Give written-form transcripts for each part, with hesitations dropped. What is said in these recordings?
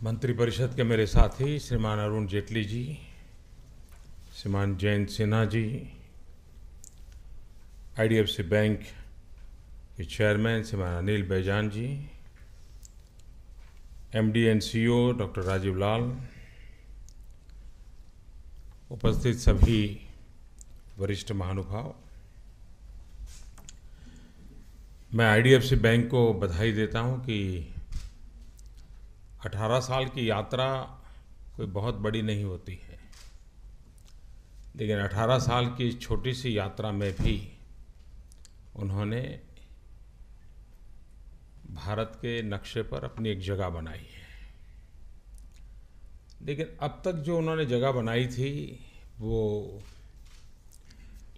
मंत्रिपरिषद के मेरे साथी श्रीमान अरुण जेटली जी, श्रीमान जयंत सिन्हा जी, आईडीएफसी बैंक के चेयरमैन श्रीमान Anil Baijal ji, MD and CEO doctor Rajiv Lal, उपस्थित सभी वरिष्ठ महानुभाव, मैं आईडीएफसी बैंक को बधाई देता हूं कि 18 साल की यात्रा कोई बहुत बड़ी नहीं होती है, लेकिन 18 साल की इस छोटी सी यात्रा में भी उन्होंने भारत के नक्शे पर अपनी एक जगह बनाई है। लेकिन अब तक जो उन्होंने जगह बनाई थी वो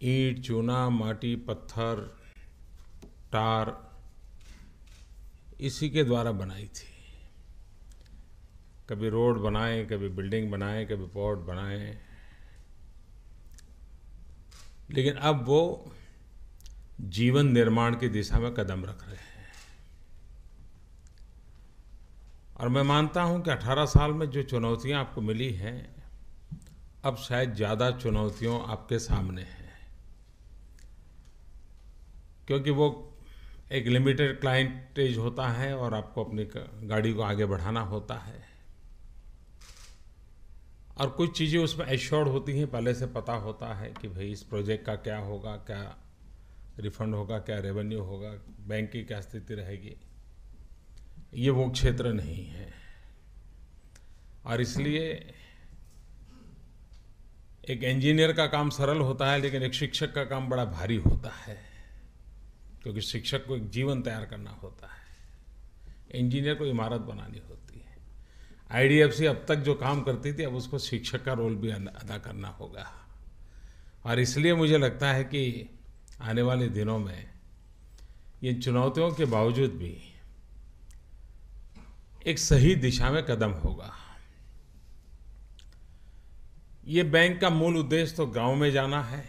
ईंट, चूना, माटी, पत्थर, टार इसी के द्वारा बनाई थी। कभी रोड बनाए, कभी बिल्डिंग बनाए, कभी पोर्ट बनाए, लेकिन अब वो जीवन निर्माण की दिशा में कदम रख रहे हैं। और मैं मानता हूं कि 18 साल में जो चुनौतियां आपको मिली हैं, अब शायद ज़्यादा चुनौतियों आपके सामने हैं, क्योंकि वो एक लिमिटेड क्लाइंटेज होता है और आपको अपनी गाड़ी को आगे बढ़ाना होता है और कुछ चीज़ें उसमें एश्योर्ड होती हैं, पहले से पता होता है कि भाई इस प्रोजेक्ट का क्या होगा, क्या रिफंड होगा, क्या रेवेन्यू होगा, बैंक की क्या स्थिति रहेगी। ये वो क्षेत्र नहीं है और इसलिए एक इंजीनियर का काम सरल होता है, लेकिन एक शिक्षक का काम बड़ा भारी होता है, क्योंकि शिक्षक को एक जीवन तैयार करना होता है, इंजीनियर को इमारत बनानी होती है। आईडीएफसी अब तक जो काम करती थी, अब उसको शिक्षक का रोल भी अदा करना होगा। और इसलिए मुझे लगता है कि आने वाले दिनों में इन चुनौतियों के बावजूद भी एक सही दिशा में कदम होगा। ये बैंक का मूल उद्देश्य तो गांव में जाना है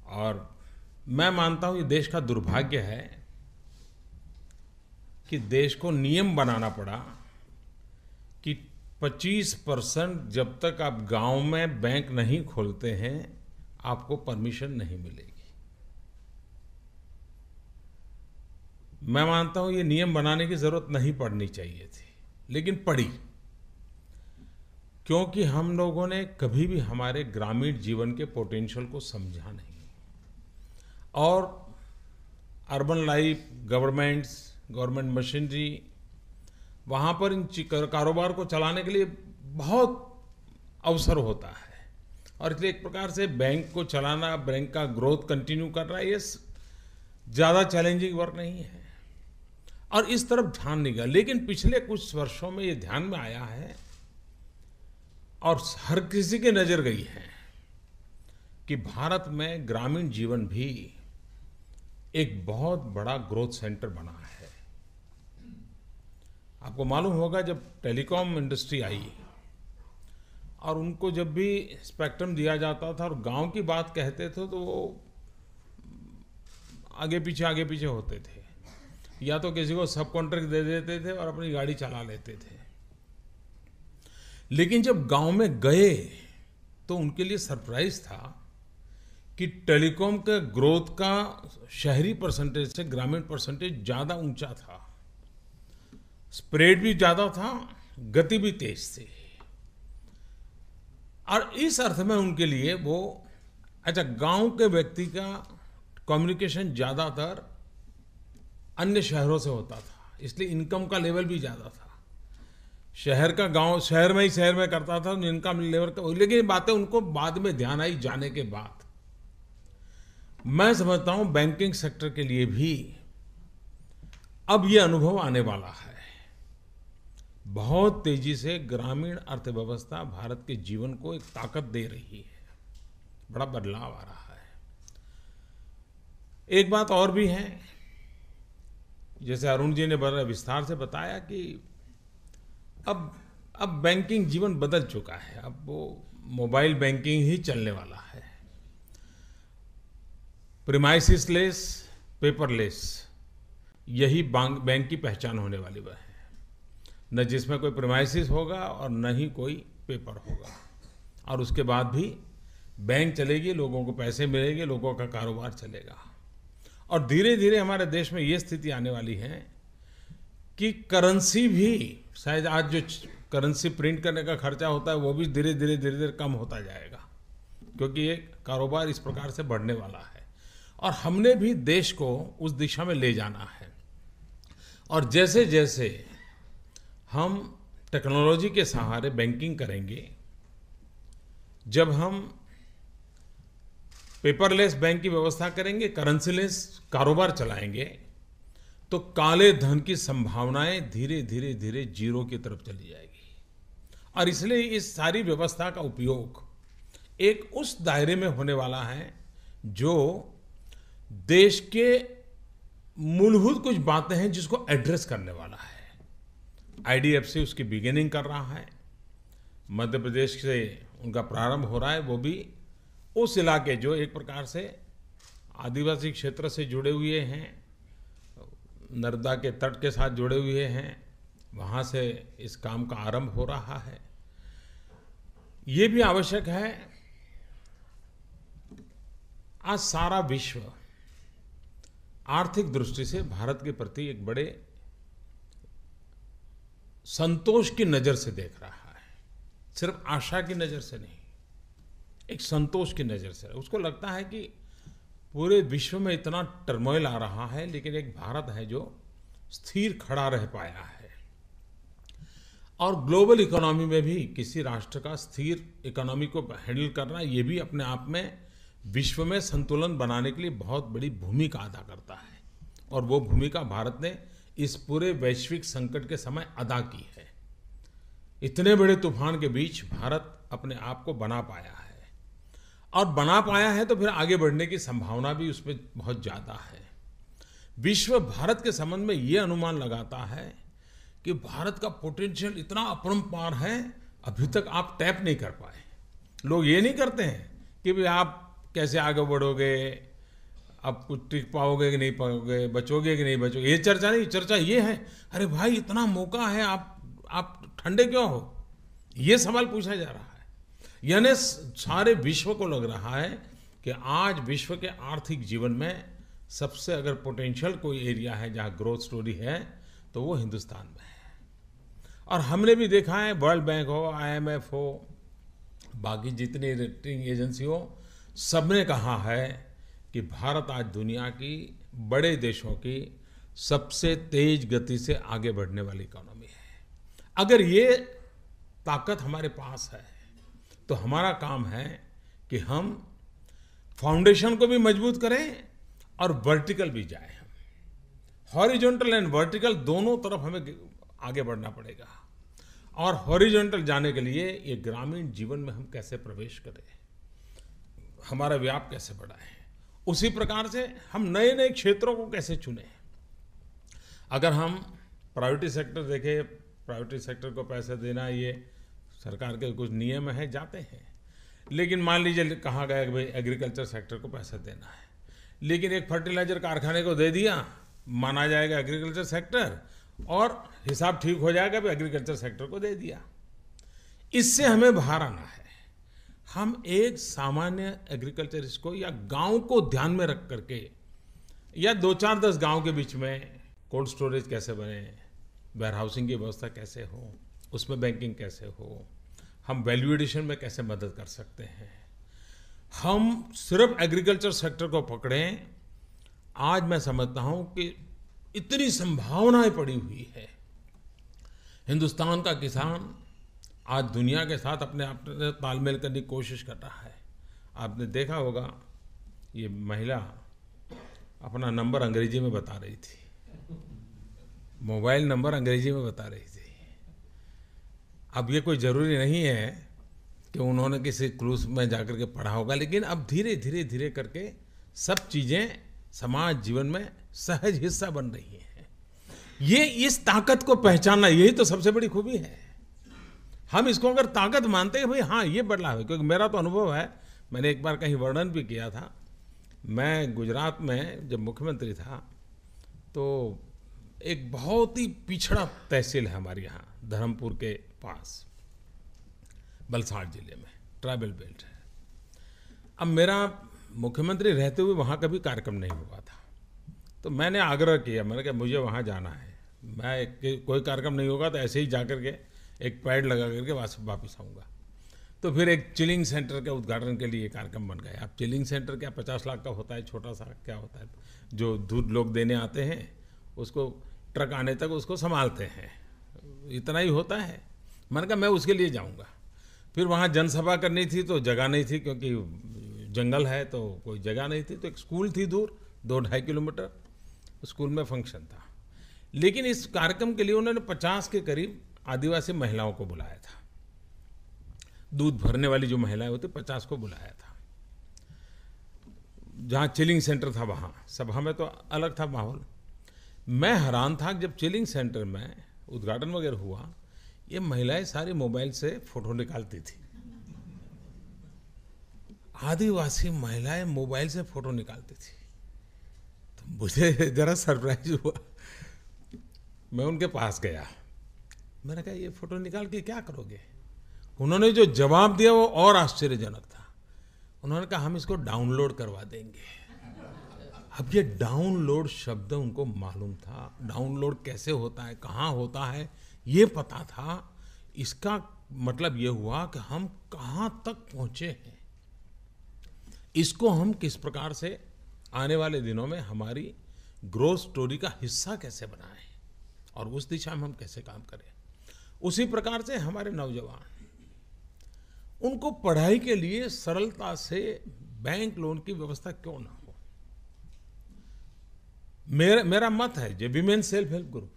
और मैं मानता हूं ये देश का दुर्भाग्य है कि देश को नियम बनाना पड़ा कि 25% जब तक आप गांव में बैंक नहीं खोलते हैं आपको परमिशन नहीं मिलेगी। मैं मानता हूं ये नियम बनाने की जरूरत नहीं पड़नी चाहिए थी, लेकिन पड़ी, क्योंकि हम लोगों ने कभी भी हमारे ग्रामीण जीवन के पोटेंशियल को समझा नहीं और अर्बन लाइफ, गवर्नमेंट मशीनरी, वहाँ पर इन कारोबार को चलाने के लिए बहुत अवसर होता है और इसलिए एक प्रकार से बैंक को चलाना, बैंक का ग्रोथ कंटिन्यू करना, ये ज़्यादा चैलेंजिंग वर्क नहीं है और इस तरफ ध्यान नहीं गया। लेकिन पिछले कुछ वर्षों में ये ध्यान में आया है और हर किसी की नज़र गई है कि भारत में ग्रामीण जीवन भी एक बहुत बड़ा ग्रोथ सेंटर बना है। आपको मालूम होगा जब टेलीकॉम इंडस्ट्री आई और उनको जब भी स्पेक्ट्रम दिया जाता था और गांव की बात कहते थे तो वो आगे पीछे होते थे, या तो किसी को सब कॉन्ट्रैक्ट दे देते थे और अपनी गाड़ी चला लेते थे। लेकिन जब गांव में गए तो उनके लिए सरप्राइज था कि टेलीकॉम के ग्रोथ का शहरी परसेंटेज से ग्रामीण परसेंटेज ज़्यादा ऊंचा था, स्प्रेड भी ज़्यादा था, गति भी तेज थी। और इस अर्थ में उनके लिए वो गांव के व्यक्ति का कम्युनिकेशन ज़्यादातर अन्य शहरों से होता था, इसलिए इनकम का लेवल भी ज़्यादा था। शहर का गांव शहर में करता था, इनकम लेवल का, लेकिन बातें उनको बाद में ध्यान आई जाने के बाद। मैं समझता हूं बैंकिंग सेक्टर के लिए भी अब ये अनुभव आने वाला है। बहुत तेजी से ग्रामीण अर्थव्यवस्था भारत के जीवन को एक ताकत दे रही है, बड़ा बदलाव आ रहा है। एक बात और भी है, जैसे अरुण जी ने बड़ा विस्तार से बताया कि अब बैंकिंग जीवन बदल चुका है, अब वो मोबाइल बैंकिंग ही चलने वाला है। प्रीमाइसिस लेस, पेपरलेस, यही बैंक की पहचान होने वाली वह है। न जिसमें कोई प्रीमाइसिस होगा और न ही कोई पेपर होगा, और उसके बाद भी बैंक चलेगी, लोगों को पैसे मिलेंगे, लोगों का कारोबार चलेगा। और धीरे धीरे हमारे देश में ये स्थिति आने वाली है कि करेंसी भी, शायद आज जो करेंसी प्रिंट करने का खर्चा होता है वो भी धीरे धीरे कम होता जाएगा, क्योंकि ये कारोबार इस प्रकार से बढ़ने वाला है। और हमने भी देश को उस दिशा में ले जाना है। और जैसे जैसे हम टेक्नोलॉजी के सहारे बैंकिंग करेंगे, जब हम पेपरलेस बैंक की व्यवस्था करेंगे, करेंसीलेस कारोबार चलाएंगे, तो काले धन की संभावनाएं धीरे धीरे जीरो की तरफ चली जाएगी। और इसलिए इस सारी व्यवस्था का उपयोग एक उस दायरे में होने वाला है जो देश के मूलभूत कुछ बातें हैं जिसको एड्रेस करने वाला है। आईडीएफसी उसकी बिगिनिंग कर रहा है, मध्य प्रदेश से उनका प्रारंभ हो रहा है, वो भी उस इलाके जो एक प्रकार से आदिवासी क्षेत्र से जुड़े हुए हैं, नर्मदा के तट के साथ जुड़े हुए हैं, वहाँ से इस काम का आरंभ हो रहा है। ये भी आवश्यक है। आज सारा विश्व आर्थिक दृष्टि से भारत के प्रति एक बड़े संतोष की नज़र से देख रहा है, सिर्फ आशा की नज़र से नहीं, एक संतोष की नज़र से। उसको लगता है कि पूरे विश्व में इतना टर्मोइल आ रहा है, लेकिन एक भारत है जो स्थिर खड़ा रह पाया है। और ग्लोबल इकोनॉमी में भी किसी राष्ट्र का स्थिर इकोनॉमी को हैंडल करना, ये भी अपने आप में विश्व में संतुलन बनाने के लिए बहुत बड़ी भूमिका अदा करता है। और वो भूमिका भारत ने इस पूरे वैश्विक संकट के समय अदा की है। इतने बड़े तूफान के बीच भारत अपने आप को बना पाया है, और बना पाया है तो फिर आगे बढ़ने की संभावना भी उसमें बहुत ज़्यादा है। विश्व भारत के संबंध में ये अनुमान लगाता है कि भारत का पोटेंशियल इतना अपरंपार है, अभी तक आप टैप नहीं कर पाए। लोग ये नहीं करते हैं कि भाई आप कैसे आगे बढ़ोगे, अब कुछ टिक पाओगे कि नहीं पाओगे, बचोगे कि नहीं बचोगे, ये चर्चा नहीं। चर्चा ये है, अरे भाई इतना मौका है, आप ठंडे क्यों हो, ये सवाल पूछा जा रहा है। यानी सारे विश्व को लग रहा है कि आज विश्व के आर्थिक जीवन में सबसे अगर पोटेंशियल कोई एरिया है जहाँ ग्रोथ स्टोरी है तो वो हिंदुस्तान में है। और हमने भी देखा है, वर्ल्ड बैंक हो, IMF हो, बाकी जितनी रेटिंग एजेंसी हो, सबने कहा है कि भारत आज दुनिया की बड़े देशों की सबसे तेज गति से आगे बढ़ने वाली इकोनॉमी है। अगर ये ताकत हमारे पास है तो हमारा काम है कि हम फाउंडेशन को भी मजबूत करें और वर्टिकल भी जाएं। हम हॉरिजॉन्टल एंड वर्टिकल दोनों तरफ हमें आगे बढ़ना पड़ेगा। और हॉरिजॉन्टल जाने के लिए ये ग्रामीण जीवन में हम कैसे प्रवेश करें, हमारा व्याप कैसे बढ़ाएं, उसी प्रकार से हम नए नए क्षेत्रों को कैसे चुनें। अगर हम प्राइवेट सेक्टर देखें, प्राइवेट सेक्टर को पैसे देना ये सरकार के कुछ नियम है, जाते हैं। लेकिन मान लीजिए कहा गया कि भाई एग्रीकल्चर सेक्टर को पैसा देना है, लेकिन एक फर्टिलाइजर कारखाने को दे दिया, माना जाएगा एग्रीकल्चर सेक्टर, और हिसाब ठीक हो जाएगा भाई एग्रीकल्चर सेक्टर को दे दिया। इससे हमें बाहर आना है। हम एक सामान्य एग्रीकल्चरिस्ट को या गांव को ध्यान में रख करके, या 2-4-10 गांव के बीच में कोल्ड स्टोरेज कैसे बने, वेयर हाउसिंग की व्यवस्था कैसे हो, उसमें बैंकिंग कैसे हो, हम वैल्यू एडिशन में कैसे मदद कर सकते हैं। हम सिर्फ एग्रीकल्चर सेक्टर को पकड़ें, आज मैं समझता हूं कि इतनी संभावनाएं पड़ी हुई है। हिंदुस्तान का किसान आज दुनिया के साथ अपने आप से तालमेल करने की कोशिश कर रहा है। आपने देखा होगा, ये महिला अपना नंबर अंग्रेजी में बता रही थी, मोबाइल नंबर अंग्रेजी में बता रही थी। अब ये कोई ज़रूरी नहीं है कि उन्होंने किसी क्रूज में जाकर के पढ़ा होगा, लेकिन अब धीरे धीरे करके सब चीज़ें समाज जीवन में सहज हिस्सा बन रही हैं। ये इस ताकत को पहचानना, यही तो सबसे बड़ी खूबी है। हम इसको अगर ताकत मानते हैं भाई हाँ ये बदलाव है, क्योंकि मेरा तो अनुभव है, मैंने एक बार कहीं वर्णन भी किया था। मैं गुजरात में जब मुख्यमंत्री था तो एक बहुत ही पिछड़ा तहसील है हमारे यहाँ धर्मपुर के पास, वलसाड़ जिले में, ट्राइबल बेल्ट है। अब मेरा मुख्यमंत्री रहते हुए वहाँ कभी कार्यक्रम नहीं हुआ था, तो मैंने आग्रह किया, मैंने कहा मुझे वहाँ जाना है, कोई कार्यक्रम नहीं होगा तो ऐसे ही जाकर के एक पैड लगा करके वापस आऊँगा। तो फिर एक चिलिंग सेंटर के उद्घाटन के लिए कार्यक्रम बन गया। अब चिलिंग सेंटर क्या 50 लाख का होता है, छोटा सा क्या होता है, जो दूध लोग देने आते हैं उसको ट्रक आने तक उसको संभालते हैं, इतना ही होता है। मैंने कहा मैं उसके लिए जाऊंगा। फिर वहाँ जनसभा करनी थी तो जगह नहीं थी, क्योंकि जंगल है तो कोई जगह नहीं थी। तो एक स्कूल थी दूर 2-2.5 किलोमीटर, स्कूल में फंक्शन था। लेकिन इस कार्यक्रम के लिए उन्होंने 50 के करीब आदिवासी महिलाओं को बुलाया था, दूध भरने वाली जो महिलाएं होती 50 को बुलाया था। जहाँ चिलिंग सेंटर था वहाँ सभा में तो अलग था माहौल। मैं हैरान था जब चिलिंग सेंटर में उद्घाटन वगैरह हुआ, ये महिलाएं सारी मोबाइल से फोटो निकालती थी। आदिवासी महिलाएं मोबाइल से फोटो निकालती थी, तो मुझे जरा सरप्राइज हुआ। मैं उनके पास गया, मैंने कहा ये फोटो निकाल के क्या करोगे? उन्होंने जो जवाब दिया वो और आश्चर्यजनक था। उन्होंने कहा हम इसको डाउनलोड करवा देंगे। अब ये डाउनलोड शब्द उनको मालूम था, डाउनलोड कैसे होता है, कहाँ होता है, ये पता था। इसका मतलब ये हुआ कि हम कहाँ तक पहुँचे हैं, इसको हम किस प्रकार से आने वाले दिनों में हमारी ग्रोथ स्टोरी का हिस्सा कैसे बनाएं और उस दिशा में हम कैसे काम करें। उसी प्रकार से हमारे नौजवान, उनको पढ़ाई के लिए सरलता से बैंक लोन की व्यवस्था क्यों ना हो। मेरा मत है जो विमेन सेल्फ हेल्प ग्रुप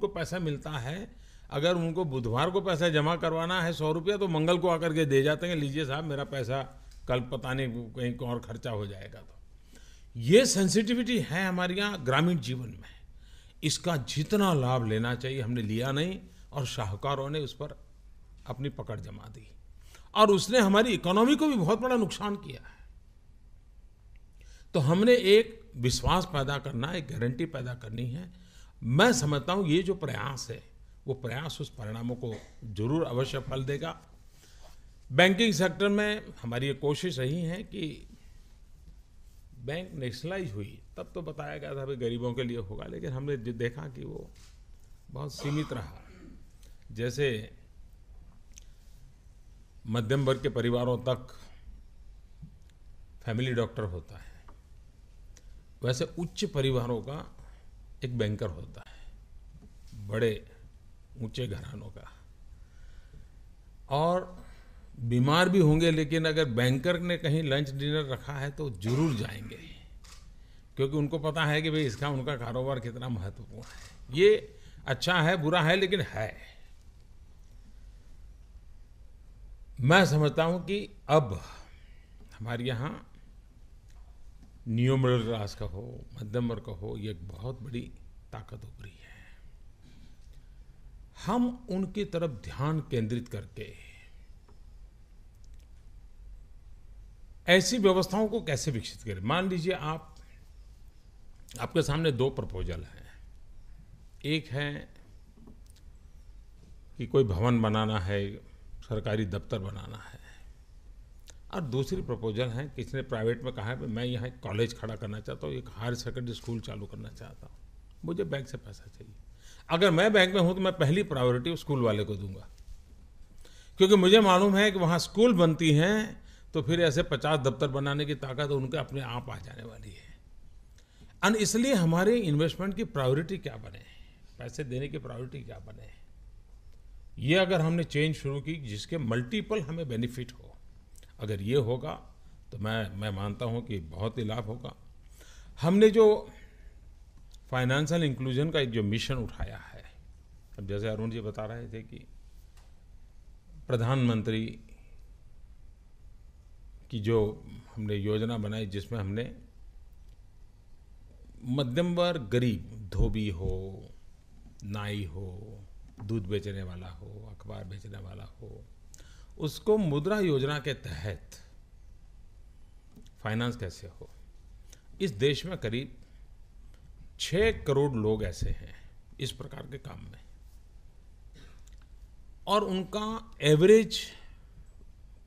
को पैसा मिलता है, अगर उनको बुधवार को पैसा जमा करवाना है 100 रुपया, तो मंगल को आकर के दे जाते हैं, लीजिए साहब मेरा पैसा, कल पता नहीं कहीं और खर्चा हो जाएगा। तो ये सेंसिटिविटी है हमारे यहाँ ग्रामीण जीवन में, इसका जितना लाभ लेना चाहिए हमने लिया नहीं, और शाहूकारों ने उस पर अपनी पकड़ जमा दी, और उसने हमारी इकोनॉमी को भी बहुत बड़ा नुकसान किया है। तो हमने एक विश्वास पैदा करना, एक गारंटी पैदा करनी है। मैं समझता हूं ये जो प्रयास है वो प्रयास उस परिणामों को जरूर अवश्य फल देगा। बैंकिंग सेक्टर में हमारी ये कोशिश रही है कि बैंक नेशनलाइज हुई तब तो बताया गया था भाई गरीबों के लिए होगा, लेकिन हमने देखा कि वो बहुत सीमित रहा। जैसे मध्यम वर्ग के परिवारों तक फैमिली डॉक्टर होता है, वैसे उच्च परिवारों का एक बैंकर होता है, बड़े ऊंचे घरानों का। और बीमार भी होंगे, लेकिन अगर बैंकर ने कहीं लंच डिनर रखा है तो जरूर जाएंगे, क्योंकि उनको पता है कि भाई इसका उनका कारोबार कितना महत्वपूर्ण है। ये अच्छा है, बुरा है, लेकिन है। मैं समझता हूं कि अब हमारे यहाँ न्यू मिडिल क्लास का हो, मध्यम वर्ग का हो, ये एक बहुत बड़ी ताकत उभरी है। हम उनकी तरफ ध्यान केंद्रित करके ऐसी व्यवस्थाओं को कैसे विकसित करें। मान लीजिए आपके सामने 2 प्रपोजल हैं। एक है कि कोई भवन बनाना है, सरकारी दफ्तर बनाना है, और दूसरी प्रपोजल है, किसी ने प्राइवेट में कहा है मैं यहाँ एक कॉलेज खड़ा करना चाहता हूँ, एक हायर सेकेंडरी स्कूल चालू करना चाहता हूँ, मुझे बैंक से पैसा चाहिए। अगर मैं बैंक में हूँ तो मैं पहली प्रायोरिटी उस स्कूल वाले को दूंगा, क्योंकि मुझे मालूम है कि वहाँ स्कूल बनती हैं तो फिर ऐसे 50 दफ्तर बनाने की ताकत उनके अपने आप आ जाने वाली है। और इसलिए हमारे इन्वेस्टमेंट की प्रायोरिटी क्या बने, पैसे देने की प्रायोरिटी क्या बने, ये अगर हमने चेंज शुरू की जिसके मल्टीपल हमें बेनिफिट हो, अगर ये होगा तो मैं मानता हूँ कि बहुत ही लाभ होगा। हमने जो फाइनेंशियल इंक्लूजन का एक जो मिशन उठाया है, अब जैसे अरुण जी बता रहे थे कि प्रधानमंत्री की जो हमने योजना बनाई, जिसमें हमने मध्यम वर्ग गरीब, धोबी हो, नाई हो, दूध बेचने वाला हो, अखबार बेचने वाला हो, उसको मुद्रा योजना के तहत फाइनेंस कैसे हो। इस देश में करीब 6 करोड़ लोग ऐसे हैं इस प्रकार के काम में, और उनका एवरेज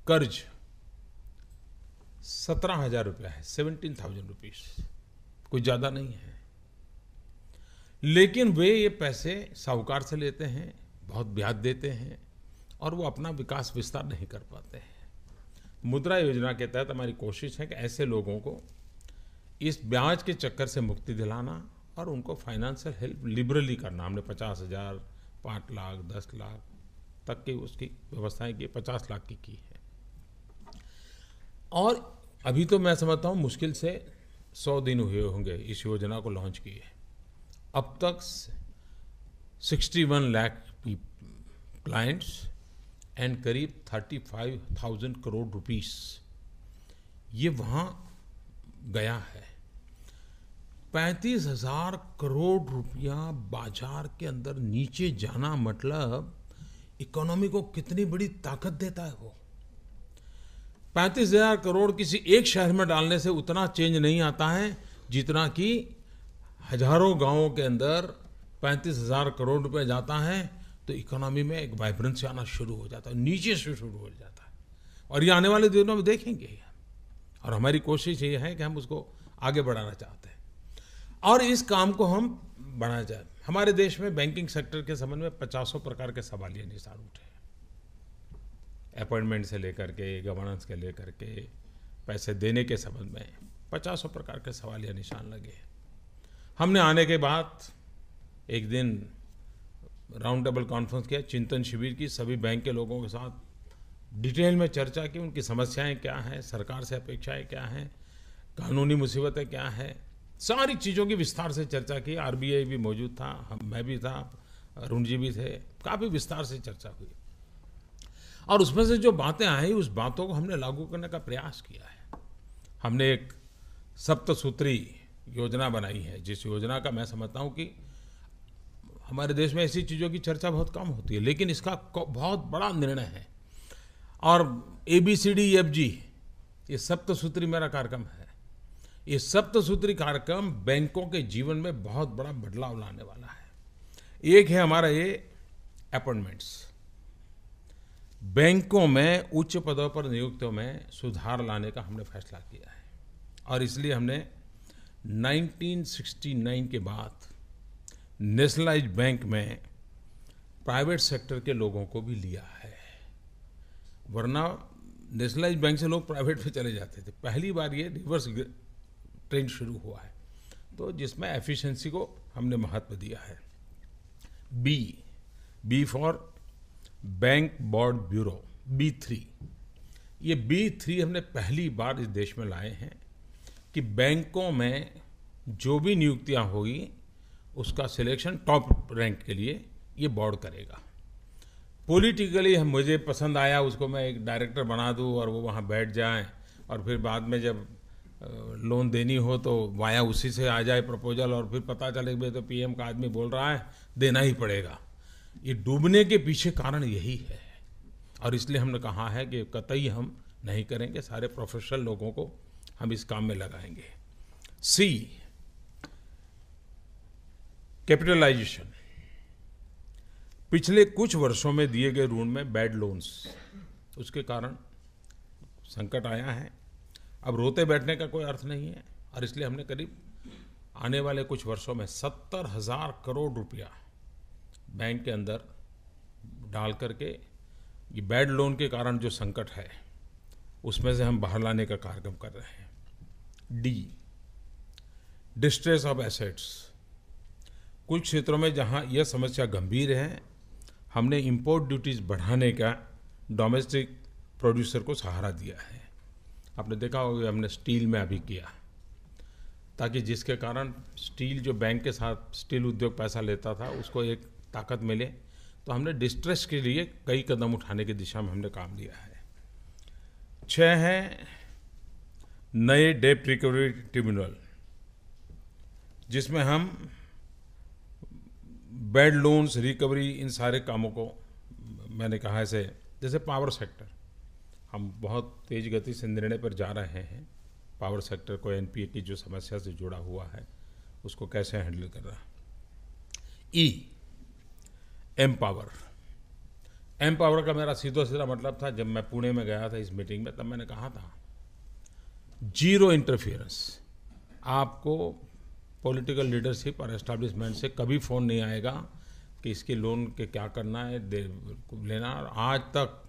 कर्ज 17,000 रुपया है, 17,000 रुपीज, कुछ ज़्यादा नहीं है। लेकिन वे ये पैसे साहूकार से लेते हैं, बहुत ब्याज देते हैं, और वो अपना विकास विस्तार नहीं कर पाते हैं। मुद्रा योजना के तहत हमारी कोशिश है कि ऐसे लोगों को इस ब्याज के चक्कर से मुक्ति दिलाना और उनको फाइनेंशियल हेल्प लिबरली करना। हमने 50,000, 5 लाख, 10 लाख तक की उसकी व्यवस्थाएं की, 50 लाख की है। और अभी तो मैं समझता हूँ मुश्किल से 100 दिन हुए होंगे इस योजना को लॉन्च किए। अब तक 61 लाख क्लाइंट्स एंड करीब 35,000 करोड़ रुपीस ये वहाँ गया है। 35,000 करोड़ रुपया बाजार के अंदर नीचे जाना मतलब इकोनॉमी को कितनी बड़ी ताकत देता है वो। 35,000 करोड़ किसी एक शहर में डालने से उतना चेंज नहीं आता है जितना कि हजारों गांवों के अंदर 35,000 करोड़ रुपए जाता है तो इकोनॉमी में एक वाइब्रेंसी आना शुरू हो जाता है, नीचे से शुरू हो जाता है। और ये आने वाले दिनों में देखेंगे, और हमारी कोशिश ये है कि हम उसको आगे बढ़ाना चाहते हैं और इस काम को हम बढ़ाना चाहते हैं। हमारे देश में बैंकिंग सेक्टर के संबंध में 50 प्रकार के सवालिया निशान उठे, अपॉइंटमेंट से लेकर के, गवर्नेंस के लेकर के, पैसे देने के संबंध में 50 प्रकार के सवालिया निशान लगे। हमने आने के बाद एक दिन राउंड टेबल कॉन्फ्रेंस किया, चिंतन शिविर की, सभी बैंक के लोगों के साथ डिटेल में चर्चा की, उनकी समस्याएं क्या हैं, सरकार से अपेक्षाएं क्या हैं, कानूनी मुसीबतें क्या हैं, सारी चीज़ों की विस्तार से चर्चा की। आरबीआई भी मौजूद था, मैं भी था, अरुण जी भी थे, काफ़ी विस्तार से चर्चा हुई और उसमें से जो बातें आई उस बातों को हमने लागू करने का प्रयास किया है। हमने एक सप्तसूत्री योजना बनाई है, जिस योजना का मैं समझता हूँ कि हमारे देश में ऐसी चीज़ों की चर्चा बहुत कम होती है, लेकिन इसका बहुत बड़ा निर्णय है। और ABCDEFG ये सप्तसूत्री मेरा कार्यक्रम है। ये सप्तसूत्री कार्यक्रम बैंकों के जीवन में बहुत बड़ा बदलाव लाने वाला है। एक है हमारा ये अपॉइंटमेंट्स, बैंकों में उच्च पदों पर नियुक्तियों में सुधार लाने का हमने फैसला किया है और इसलिए हमने 1969 के बाद नेशनलाइज्ड बैंक में प्राइवेट सेक्टर के लोगों को भी लिया है, वरना नेशनलाइज्ड बैंक से लोग प्राइवेट में चले जाते थे। पहली बार ये रिवर्स ट्रेंड शुरू हुआ है, तो जिसमें एफिशिएंसी को हमने महत्व दिया है। B for bank board bureau, B3। ये B3 हमने पहली बार इस देश में लाए हैं कि बैंकों में जो भी नियुक्तियां होगी उसका सिलेक्शन टॉप रैंक के लिए ये बोर्ड करेगा। पॉलिटिकली मुझे पसंद आया उसको मैं एक डायरेक्टर बना दूं और वो वहाँ बैठ जाए और फिर बाद में जब लोन देनी हो तो वाया उसी से आ जाए प्रपोजल और फिर पता चले कि तो PM का आदमी बोल रहा है देना ही पड़ेगा। ये डूबने के पीछे कारण यही है और इसलिए हमने कहा है कि कतई हम नहीं करेंगे, सारे प्रोफेशनल लोगों को हम इस काम में लगाएंगे। C capitalisation. पिछले कुछ वर्षों में दिए गए ऋण में बैड लोन्स, उसके कारण संकट आया है। अब रोते बैठने का कोई अर्थ नहीं है और इसलिए हमने करीब आने वाले कुछ वर्षों में 70,000 करोड़ रुपया बैंक के अंदर डाल करके ये बैड लोन के कारण जो संकट है उसमें से हम बाहर लाने का कार्यक्रम कर रहे हैं। D distress of assets. कुछ क्षेत्रों में जहां यह समस्या गंभीर है हमने इंपोर्ट ड्यूटीज बढ़ाने का डोमेस्टिक प्रोड्यूसर को सहारा दिया है। आपने देखा होगा हमने स्टील में अभी किया, ताकि जिसके कारण स्टील जो बैंक के साथ स्टील उद्योग पैसा लेता था उसको एक ताकत मिले, तो हमने डिस्ट्रेस के लिए कई कदम उठाने की दिशा में हमने काम लिया है। 6 है नए डेट रिकवरी ट्रिब्यूनल, जिसमें हम बैड लोन्स रिकवरी इन सारे कामों को मैंने कहा ऐसे, जैसे पावर सेक्टर हम बहुत तेज गति से निर्णय पर जा रहे हैं। पावर सेक्टर को NPA की जो समस्या से जुड़ा हुआ है उसको कैसे हैंडल कर रहा है। एम्पावर। एम्पावर का मेरा सीधा सीधा मतलब था, जब मैं पुणे में गया था इस मीटिंग में, तब मैंने कहा था जीरो इंटरफियरेंस। आपको पॉलिटिकल लीडरशिप और एस्टैब्लिशमेंट से कभी फ़ोन नहीं आएगा कि इसके लोन के क्या करना है, लेना। और आज तक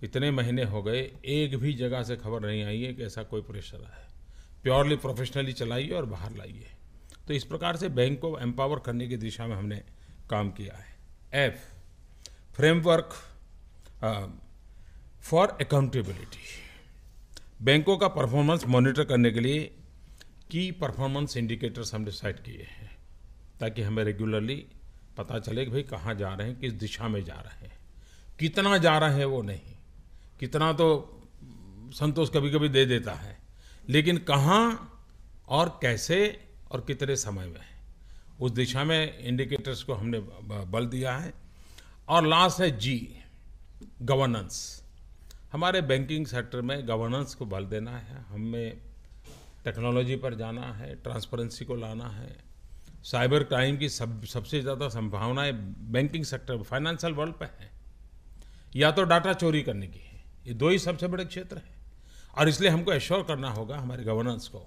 इतने महीने हो गए, एक भी जगह से खबर नहीं आई है कि ऐसा कोई प्रेशर है। प्योरली प्रोफेशनली चलाइए और बाहर लाइए। तो इस प्रकार से बैंक को एम्पावर करने की दिशा में हमने काम किया है। F, framework for accountability. बैंकों का परफॉर्मेंस मॉनिटर करने के लिए की परफॉर्मेंस इंडिकेटर्स हमने सेट किए हैं, ताकि हमें रेगुलरली पता चले कि भाई कहाँ जा रहे हैं, किस दिशा में जा रहे हैं। कितना जा रहे हैं वो नहीं, कितना तो संतोष कभी कभी दे देता है, लेकिन कहाँ और कैसे और कितने समय में, उस दिशा में इंडिकेटर्स को हमने बल दिया है। और लास्ट है जी, गवर्नेंस। हमारे बैंकिंग सेक्टर में गवर्नेंस को बल देना है। हमें टेक्नोलॉजी पर जाना है, ट्रांसपेरेंसी को लाना है। साइबर क्राइम की सबसे ज़्यादा संभावनाएं बैंकिंग सेक्टर, फाइनेंशियल वर्ल्ड पे है, या तो डाटा चोरी करने की है। ये दो ही सबसे बड़े क्षेत्र हैं, और इसलिए हमको एश्योर करना होगा हमारे गवर्नेंस को।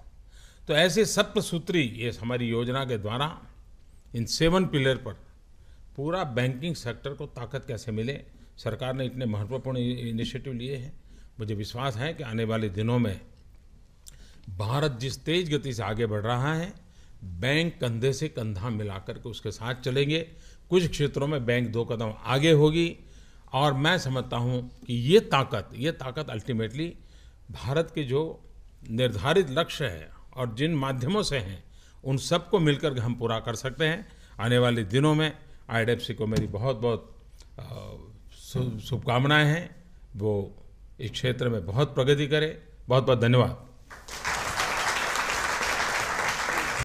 तो ऐसे सप्तसूत्री, ये हमारी योजना के द्वारा इन 7 पिलर पर पूरा बैंकिंग सेक्टर को ताकत कैसे मिले, सरकार ने इतने महत्वपूर्ण इनिशिएटिव लिए हैं। मुझे विश्वास है कि आने वाले दिनों में भारत जिस तेज गति से आगे बढ़ रहा है, बैंक कंधे से कंधा मिलाकर के उसके साथ चलेंगे। कुछ क्षेत्रों में बैंक 2 कदम आगे होगी, और मैं समझता हूँ कि ये ताकत अल्टीमेटली भारत के जो निर्धारित लक्ष्य है और जिन माध्यमों से हैं, उन सबको मिलकर हम पूरा कर सकते हैं। आने वाले दिनों में IDFC को मेरी बहुत बहुत शुभकामनाएं हैं। वो इस क्षेत्र में बहुत प्रगति करे। बहुत बहुत धन्यवाद।